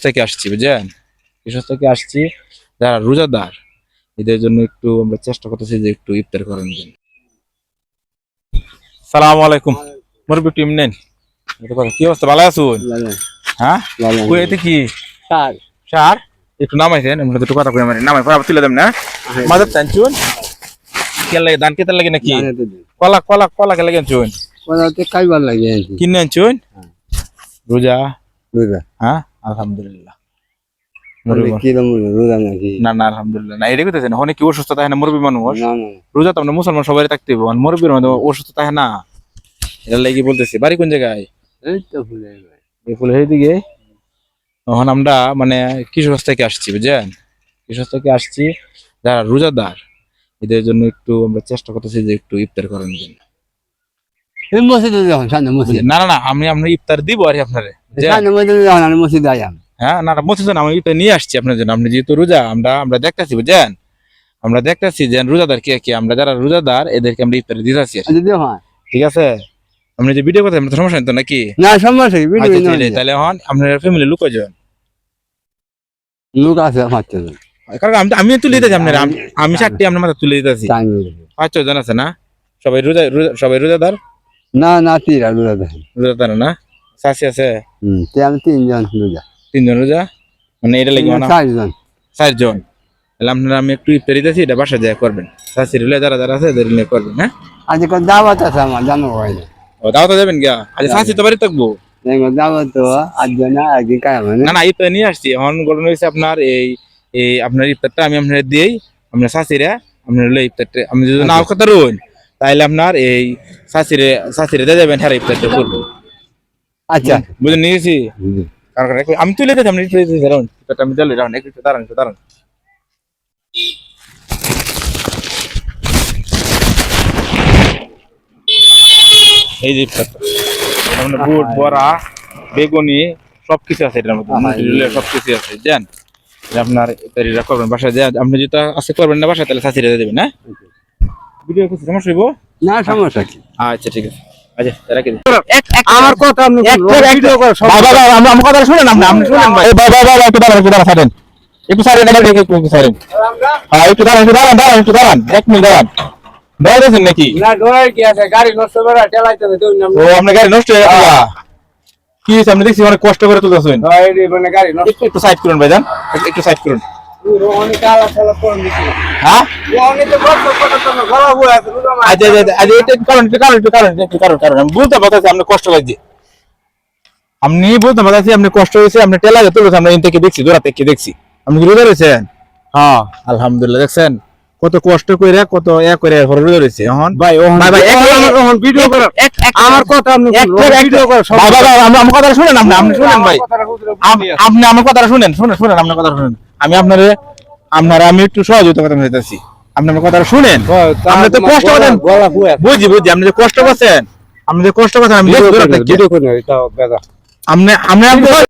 থেকে আসছি, বুঝছেন? কিশোর থেকে আসছি, যারা রোজাদার এদের জন্য একটু আমরা চেষ্টা করতেছি যে একটু ইফতার করেন দিন। সালাম আলাইকুম। মুরব্বি টিম নেন, কি অবস্থা? ভালো আছুন? হ্যাঁ, এতে কি সার একটু নামাইছেন, একটু কথা কই মানে নামাই পরে তুলে দেন না মাঝে টানছুন কে লাগে ধান কেতে লাগে নাকি কলা কলা কলা কে লাগে আনছুন কলাতে খাইবার লাগে কিনে আনছুন রোজা রোজা। হ্যাঁ আলহামদুলিল্লাহ। না না আলহামদুলিল্লাহ না, এটা কইতেছেন হনে কি অসুস্থ থাকে না মুরব্বি মানুষ? রোজা তো আমরা মুসলমান সবাই থাকতে হইব, মুরব্বির মধ্যে অসুস্থ থাকে না, এটা লাগি বলতেছি। বাড়ি কোন জায়গায়? এই তো ফুলের এই ফুলের দিকে। এখন আমরা মানে কিশোর থেকে আসছি, বুঝছেন? কিশোর থেকে আসছি, যারা রোজাদার এদের জন্য একটু আমরা চেষ্টা করতেছি যে একটু ইফতার করেন দিন। না না না, আমি আপনার ইফতার দিব আর আপনারে। হ্যাঁ না মসজিদ আমি ইফতার নিয়ে আসছি আপনার জন্য। আপনি যেহেতু রোজা, আমরা দেখতেছি, বুঝছেন? আমরা দেখতেছি যে রোজাদার কে কে, আমরা যারা রোজাদার এদেরকে আমরা ইফতার দিতেছি। ঠিক আছে, আপনি যে ভিডিও কথা সমস্যা নেই তো নাকি? না সমস্যা তাহলে এখন আপনার ফ্যামিলি লোক কয়জন? লোক আছে 5 জন। কারণ আমি তুলে দিতেছি আপনার, আমি 4টি আপনার মাথা তুলে দিতেছি। 5 জন আছে না? সবাই সবাই রোজাদার? না না তিরা রোজাদার না? চাচি আছে? আমি 3 জন রোজা। 3 জন রোজা মানে এটা লাগবে না? 4 জন। 4 জন। তাহলে আপনারা আমি একটু ইফতার দিতেছি, এটা বাসা যায় করবেন। চাচির হলে যারা যারা আছে এদের নিয়ে করবেন। হ্যাঁ আজ কোন দাওয়াত আছে আমার জানো হয় না। ও দাওয়াত যাবেন গিয়া? আজ চাচি তো বাড়ি থাকবো। দাওয়াত তো আজ না আগে কাজ মানে না না ইফতার নিয়ে আসছি। এখন ঘটনা হয়েছে আপনার এই এই আপনার ইফতারটা আমি আপনার দিই, আপনার চাচিরা আপনার হলে ইফতারটা আমি যদি নাও কথা রইন তাইলে আপনার এই চাচিরে দিয়ে যাবেন, হ্যাঁ ইফতারটা করবো। আচ্ছা বুঝে নিয়েছি। আমি তুলে দিতে আপনি ইফতারটা আমি দিলে রাখুন, একটু দাঁড়ান একটু দাঁড়ান। এই যে ইফতারটা আপনার বুট বড়া বেগুনি সবকিছু আছে এটার মধ্যে, সবকিছু আছে জান। আপনার ইফতারিটা করবেন বাসায় যে, আপনি যেটা আছে করবেন না বাসায় তাহলে চাচিরে দিয়ে দেবেন। হ্যাঁ ভিডিও কিছু সমস্যা হইব না? সমস্যা কি? আচ্ছা ঠিক আছে। আচ্ছা রাখি দিন। আমার কথা আপনি ভিডিও কর সব বাবা আমার কথা শুনেন, আপনি শুনেন ভাই। বাবা বাবা একটু দাঁড়ান একটু দাঁড়ান একটু সাইডেন হ্যাঁ একটু দাঁড়ান একটু দাঁড়ান 1 মিনিট দাঁড়ান। ভয় দিয়েছেন নাকি? না ডরার কি আছে, গাড়ি নষ্ট করে ঠেলাইতে হবে তো। ও আপনার গাড়ি নষ্ট হয়ে গেল? কি হয়েছে? আপনি দেখছি অনেক কষ্ট করে তুলতেছেন। মানে গাড়ি নষ্ট। একটু সাইড করুন ভাইজান, একটু সাইড করুন। অনেক আলা ফেলা করে দিছি। হ্যাঁ অনেক তো কষ্ট করে তো গলা বয়ে আছে। আচ্ছা আচ্ছা এটা কারণ আমি বলতে পারতেছি আপনার কষ্ট লাগছে। আপনি বলতে পারতেছি আপনি কষ্ট হয়েছে, আপনি টেলা যেতে বলছেন, আমরা ইন থেকে দেখছি, দূরা থেকে দেখছি। আপনি কি রোজা রয়েছেন? হ্যাঁ আলহামদুলিল্লাহ। দেখছেন কত কষ্ট করে কত করে রোজা রয়েছে। এখন ভাই এখন ভিডিও কর আমার কথা আপনি ভিডিও কর সব। বাবা আমার কথা শুনেন, আপনি শুনেন ভাই, আপনি আমার কথা শুনেন আপনার কথা শুনেন। আমি আমি একটু সহযোগিতা করতে চাইতেছি, আপনি আমার কথা শুনেন। আপনি তো কষ্ট করেন, বুঝি আপনি যে কষ্ট করছেন, আমি